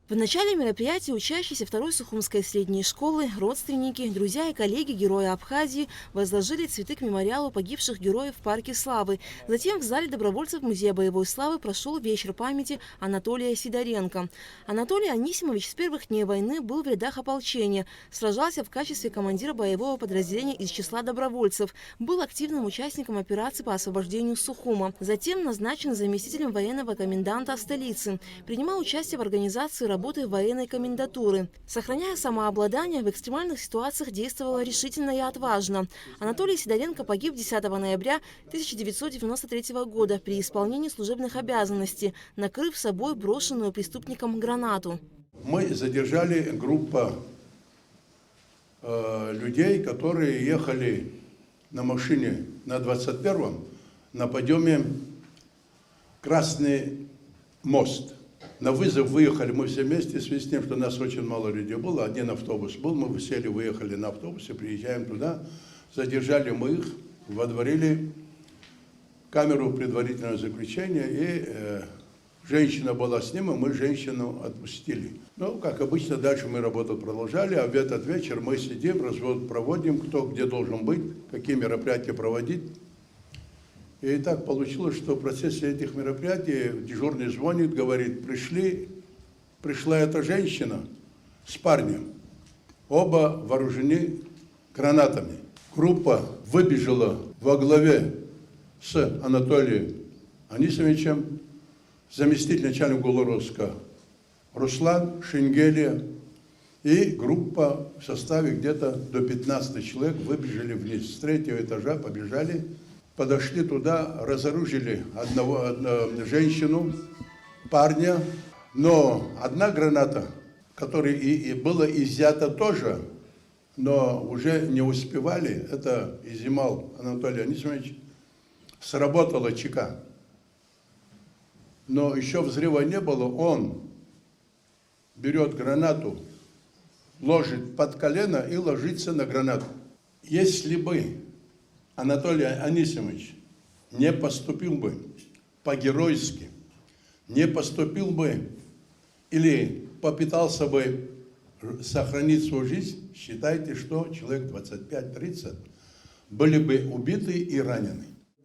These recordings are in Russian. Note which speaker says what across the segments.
Speaker 1: В начале мероприятия учащиеся второй Сухумской средней школы, родственники, друзья и коллеги героя Абхазии возложили цветы к мемориалу погибших героев в Парке Славы. Затем в зале добровольцев Музея боевой славы прошел вечер памяти Анатолия Сидоренко. Анатолий Анисимович с первых дней войны был в рядах ополчения, сражался в качестве командира боевого подразделения из числа добровольцев, был активным участником операции по освобождению Сухума. Затем назначен заместителем военного коменданта столицы, принимал участие в организации работы военной комендатуры. Сохраняя самообладание, в экстремальных ситуациях действовала решительно и отважно. Анатолий Сидоренко погиб 10 ноября 1993 года при исполнении служебных обязанностей, накрыв собой брошенную преступником гранату.
Speaker 2: Мы задержали группу людей, которые ехали на машине на 21-м на подъеме Красный мост. На вызов выехали мы все вместе, в связи с тем, что у нас очень мало людей было, один автобус был, мы сели, выехали на автобусе, приезжаем туда, задержали мы их, водворили камеру предварительного заключения, и женщина была с ним, и мы женщину отпустили. Ну, как обычно, дальше мы работу продолжали, а в этот вечер мы сидим, развод проводим, кто где должен быть, какие мероприятия проводить. И так получилось, что в процессе этих мероприятий дежурный звонит, говорит, пришла эта женщина с парнем, оба вооружены гранатами. Группа выбежала во главе с Анатолием Анисимовичем, заместитель начальника Голородска Руслан, Шенгелия, и группа в составе где-то до 15 человек выбежали вниз. С 3-го этажа побежали. Подошли туда, разоружили одну женщину, парня, но одна граната, которая и была изъята тоже, но уже не успевали, это изымал Анатолий Анисимович, сработала чека. Но еще взрыва не было, он берет гранату, ложит под колено и ложится на гранату. Если бы Анатолий Анисимович не поступил бы по-геройски, не поступил бы или попытался бы сохранить свою жизнь, считайте, что человек 25-30 были бы убиты и ранены.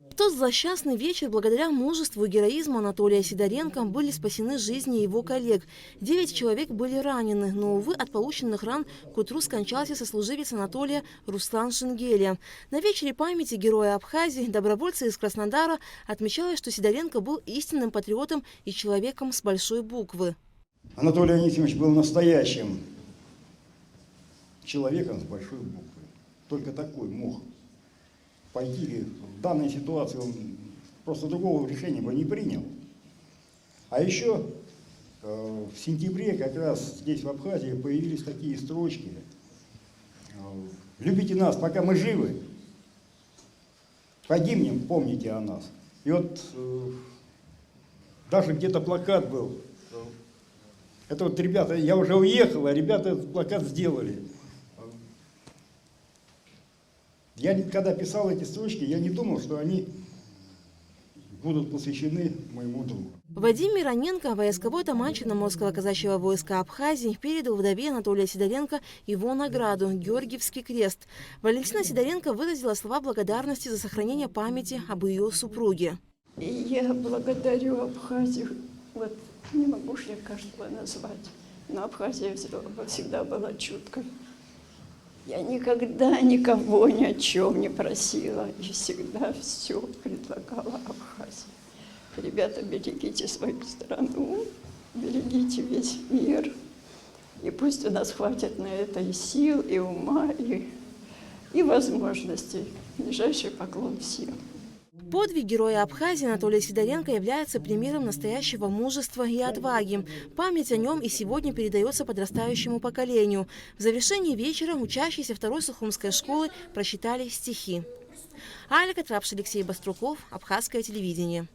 Speaker 1: В тот злосчастный вечер, благодаря мужеству и героизму Анатолия Сидоренко, были спасены жизни его коллег. 9 человек были ранены, но, увы, от полученных ран к утру скончался сослуживец Анатолия Руслан Шенгелия. На вечере памяти героя Абхазии добровольцы из Краснодара отмечали, что Сидоренко был истинным патриотом и человеком с большой буквы.
Speaker 3: Анатолий Анисимович был настоящим человеком с большой буквы. Только такой мог пойти. В данной ситуации он просто другого решения бы не принял. А еще в сентябре как раз здесь в Абхазии появились такие строчки: «Любите нас, пока мы живы, погибнем, помните о нас». И вот даже где-то плакат был. Это вот ребята, я уже уехал, а ребята этот плакат сделали. Я, когда писал эти строчки, я не думал, что они будут посвящены моему другу.
Speaker 1: Вадим Мироненко, войсковой атаман Черноморского казачьего войска Абхазии, передал вдове Анатолия Сидоренко его награду – Георгиевский крест. Валентина Сидоренко выразила слова благодарности за сохранение памяти об ее супруге.
Speaker 4: И я благодарю Абхазию. Вот не могу же я каждого назвать, но Абхазия всегда была чуткой. Я никогда никого ни о чем не просила и всегда все предлагала Абхазии. Ребята, берегите свою страну, берегите весь мир. И пусть у нас хватит на это и сил, и ума, и возможностей. Нижайший поклон всем.
Speaker 1: Подвиг героя Абхазии Анатолия Сидоренко является примером настоящего мужества и отваги. Память о нем и сегодня передается подрастающему поколению. В завершении вечера учащиеся второй Сухумской школы прочитали стихи. Алька Трапш, Алексей Баструков, Абхазское телевидение.